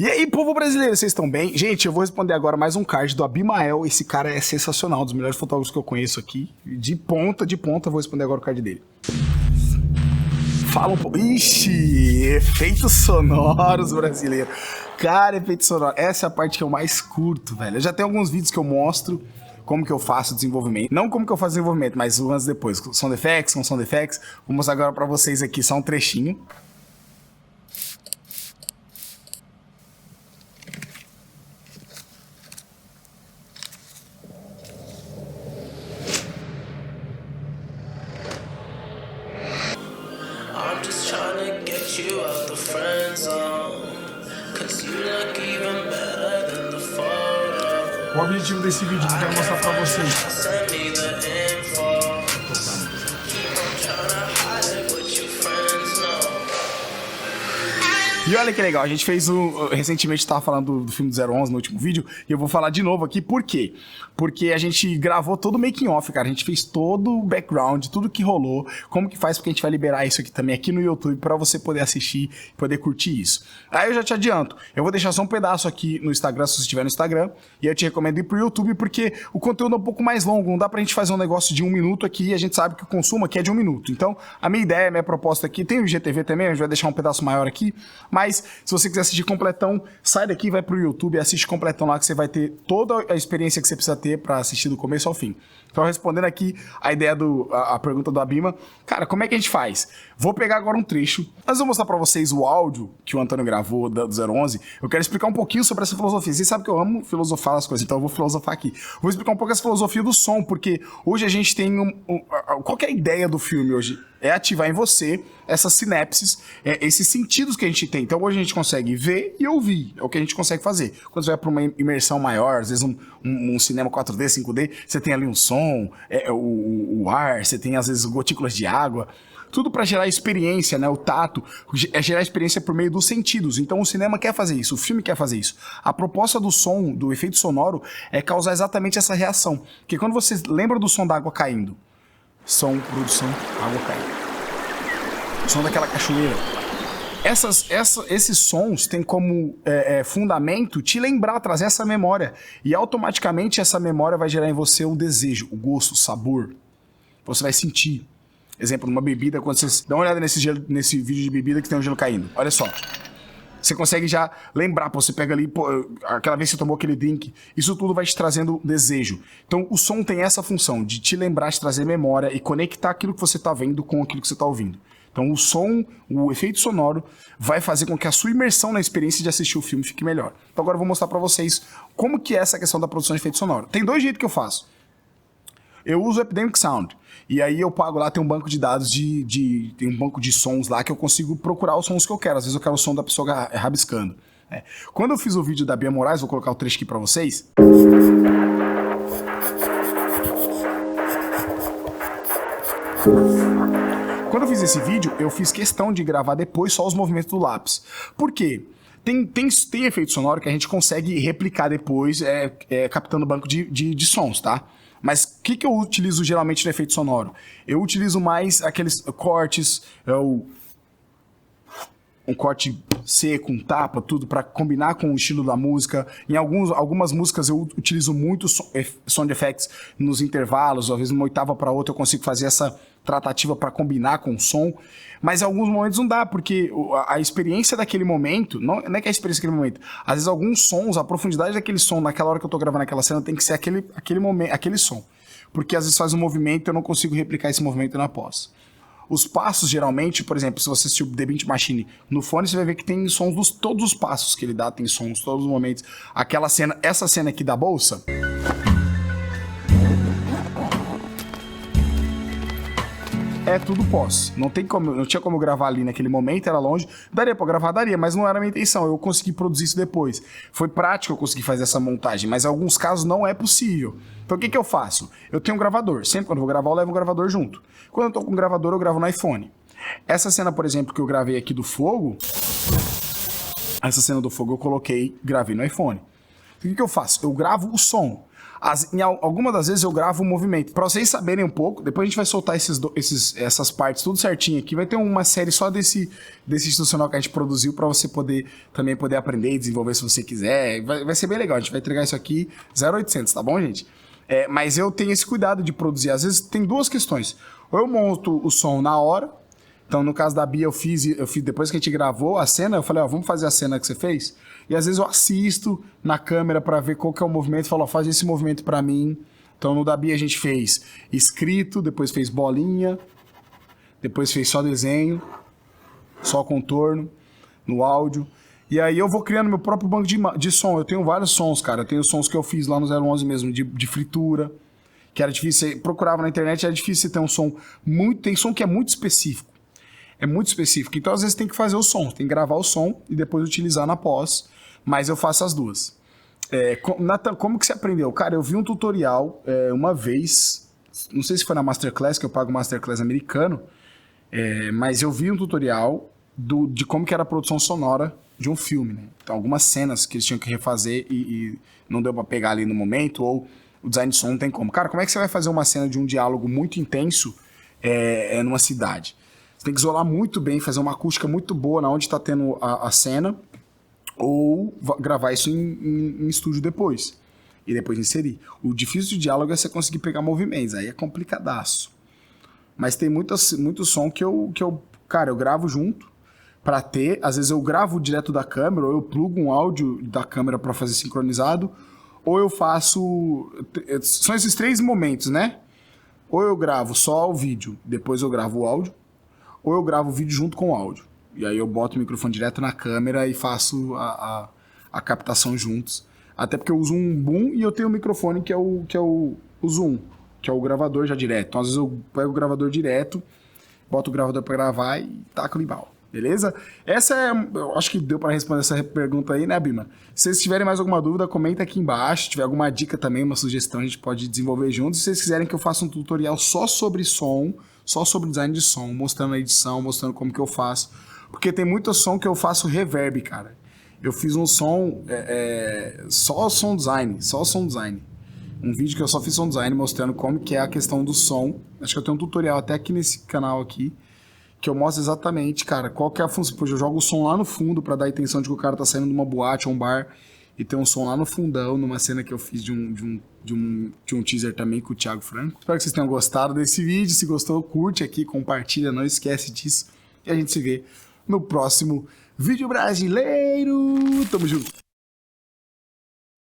E aí, povo brasileiro, vocês estão bem? Gente, eu vou responder agora mais um card do Abimael. Esse cara é sensacional, um dos melhores fotógrafos que eu conheço aqui. De ponta, eu vou responder agora o card dele. Fala um pouco. Ixi, efeitos sonoros, brasileiro. Cara, efeitos sonoros. Essa é a parte que eu mais curto, velho. Eu já tenho alguns vídeos que eu mostro como que eu faço o desenvolvimento. Não como que eu faço o desenvolvimento, mas o antes e depois. Sound effects, com sound effects. Vou mostrar agora pra vocês aqui só um trechinho. I'm just trying to get you out the friend zone, 'cause you look even better than the photo. O objetivo desse vídeo que eu quero mostrar pra vocês. Send me the info. Keep on trying to hide it, but your friends know. E olha que legal, a gente fez recentemente estava falando do filme do 011 no último vídeo, e eu vou falar de novo aqui, por quê? Porque a gente gravou todo o making off, cara, a gente fez todo o background, tudo que rolou, como que faz, porque a gente vai liberar isso aqui também aqui no YouTube pra você poder assistir, poder curtir isso. Aí eu já te adianto, eu vou deixar só um pedaço aqui no Instagram, se você estiver no Instagram, e eu te recomendo ir pro YouTube, porque o conteúdo é um pouco mais longo, não dá pra gente fazer um negócio de 1 minuto aqui, e a gente sabe que o consumo aqui é de 1 minuto. Então, a minha ideia, a minha proposta aqui, tem o IGTV também, a gente vai deixar um pedaço maior aqui, mas se você quiser assistir completão, sai daqui, vai pro YouTube e assiste completão lá, que você vai ter toda a experiência que você precisa ter pra assistir do começo ao fim. Então, respondendo aqui a ideia a pergunta do Abima, cara, como é que a gente faz? Vou pegar agora um trecho, mas eu vou mostrar pra vocês o áudio que o Antônio gravou do 011. Eu quero explicar um pouquinho sobre essa filosofia. Vocês sabem que eu amo filosofar as coisas, então eu vou filosofar aqui. Vou explicar um pouco essa filosofia do som, porque hoje a gente tem qual que é a ideia do filme hoje? É ativar em você essas sinapses, esses sentidos que a gente tem. Então hoje a gente consegue ver e ouvir, é o que a gente consegue fazer. Quando você vai para uma imersão maior, às vezes um cinema 4D, 5D, você tem ali um som, o ar, você tem às vezes gotículas de água, tudo para gerar experiência, né? O tato, é gerar experiência por meio dos sentidos. Então o cinema quer fazer isso, o filme quer fazer isso. A proposta do som, do efeito sonoro, é causar exatamente essa reação. Porque quando você lembra do som da água caindo, som, produção, água caindo, o som daquela cachoeira, esses sons têm como fundamento te lembrar, trazer essa memória, e automaticamente essa memória vai gerar em você o desejo, o gosto, o sabor. Você vai sentir. Exemplo, numa bebida, quando você dá uma olhada nesse vídeo de bebida que tem um gelo caindo, olha só. Você consegue já lembrar, você pega ali, aquela vez que você tomou aquele drink, isso tudo vai te trazendo desejo. Então o som tem essa função de te lembrar, te trazer memória e conectar aquilo que você está vendo com aquilo que você está ouvindo. Então o som, o efeito sonoro vai fazer com que a sua imersão na experiência de assistir o filme fique melhor. Então agora eu vou mostrar pra vocês como que é essa questão da produção de efeito sonoro. Tem 2 jeitos que eu faço. Eu uso o Epidemic Sound, e aí eu pago lá, tem um banco de dados, tem um banco de sons lá que eu consigo procurar os sons que eu quero. Às vezes eu quero o som da pessoa rabiscando. Quando eu fiz o vídeo da Bia Moraes, vou colocar o trecho aqui pra vocês. Quando eu fiz esse vídeo, eu fiz questão de gravar depois só os movimentos do lápis. Por quê? Tem efeito sonoro que a gente consegue replicar depois, captando o banco de sons, tá? Mas o que eu utilizo geralmente no efeito sonoro? Eu utilizo mais aqueles cortes, um corte seco, um tapa, tudo para combinar com o estilo da música. Em algumas músicas eu utilizo muito sound effects nos intervalos, às vezes uma oitava para outra eu consigo fazer essa tratativa para combinar com o som, mas em alguns momentos não dá, porque a experiência daquele momento, não é que a experiência daquele momento, às vezes alguns sons, a profundidade daquele som, naquela hora que eu tô gravando aquela cena, tem que ser aquele momento, aquele som, porque às vezes faz um movimento e eu não consigo replicar esse movimento na pós. Os passos, geralmente, por exemplo, se você assistir o The Beat Machine no fone, você vai ver que tem sons todos os passos que ele dá, tem sons todos os momentos. Aquela cena, essa cena aqui da bolsa, é tudo pós. Não tinha como gravar ali naquele momento, era longe. Daria pra gravar, daria, mas não era a minha intenção. Eu consegui produzir isso depois. Foi prático eu conseguir fazer essa montagem, mas em alguns casos não é possível. Então o que eu faço? Eu tenho um gravador. Sempre quando eu vou gravar, eu levo um gravador junto. Quando eu tô com um gravador, eu gravo no iPhone. Essa cena, por exemplo, que eu gravei aqui do fogo, essa cena do fogo eu gravei no iPhone. O que eu faço? Eu gravo o som. Algumas das vezes eu gravo o movimento. Pra vocês saberem um pouco, depois a gente vai soltar essas partes tudo certinho aqui. Vai ter uma série só desse institucional que a gente produziu pra você também poder aprender e desenvolver se você quiser. Vai ser bem legal. A gente vai entregar isso aqui 0800, tá bom, gente? Mas eu tenho esse cuidado de produzir. Às vezes tem duas questões. Ou eu monto o som na hora. Então, no caso da Bia, eu fiz depois que a gente gravou a cena, eu falei, ó, vamos fazer a cena que você fez? E às vezes eu assisto na câmera pra ver qual que é o movimento e falo, ó, faz esse movimento pra mim. Então, no da Bia a gente fez escrito, depois fez bolinha, depois fez só desenho, só contorno, no áudio. E aí eu vou criando meu próprio banco de som. Eu tenho vários sons, cara. Eu tenho sons que eu fiz lá no 011 mesmo, de fritura, que era difícil, procurava na internet, era difícil ter um som tem som que é muito específico. É muito específico. Então, às vezes, tem que fazer o som. Tem que gravar o som e depois utilizar na pós. Mas eu faço as duas. Nathan, como que você aprendeu? Cara, eu vi um tutorial uma vez. Não sei se foi na Masterclass, que eu pago Masterclass americano. Mas eu vi um tutorial de como que era a produção sonora de um filme, né? Então, algumas cenas que eles tinham que refazer e não deu pra pegar ali no momento. Ou o design de som não tem como. Cara, como é que você vai fazer uma cena de um diálogo muito intenso numa cidade? Você tem que isolar muito bem, fazer uma acústica muito boa na onde está tendo a cena, ou gravar isso em estúdio depois. E depois inserir. O difícil de diálogo é você conseguir pegar movimentos, aí é complicadaço. Mas tem muito som que eu gravo junto pra ter. Às vezes eu gravo direto da câmera, ou eu plugo um áudio da câmera pra fazer sincronizado, ou eu faço... São esses 3 momentos, né? Ou eu gravo só o vídeo, depois eu gravo o áudio, ou eu gravo o vídeo junto com o áudio. E aí eu boto o microfone direto na câmera e faço a captação juntos. Até porque eu uso um boom e eu tenho um microfone que é o zoom, que é o gravador já direto. Então às vezes eu pego o gravador direto, boto o gravador pra gravar e taco o embalo. Beleza? Eu acho que deu pra responder essa pergunta aí, né, Bima? Se vocês tiverem mais alguma dúvida, comenta aqui embaixo. Se tiver alguma dica também, uma sugestão, a gente pode desenvolver juntos. Se vocês quiserem que eu faça um tutorial só sobre som, só sobre design de som, mostrando a edição, mostrando como que eu faço. Porque tem muito som que eu faço reverb, cara. Eu fiz um som, só som design. Um vídeo que eu só fiz som design, mostrando como que é a questão do som. Acho que eu tenho um tutorial até aqui nesse canal aqui, que eu mostro exatamente, cara, qual que é a função. Pois eu jogo o som lá no fundo pra dar a intenção de que o cara tá saindo de uma boate ou um bar e tem um som lá no fundão, numa cena que eu fiz de um teaser também com o Thiago Franco. Espero que vocês tenham gostado desse vídeo. Se gostou, curte aqui, compartilha, não esquece disso. E a gente se vê no próximo vídeo brasileiro. Tamo junto!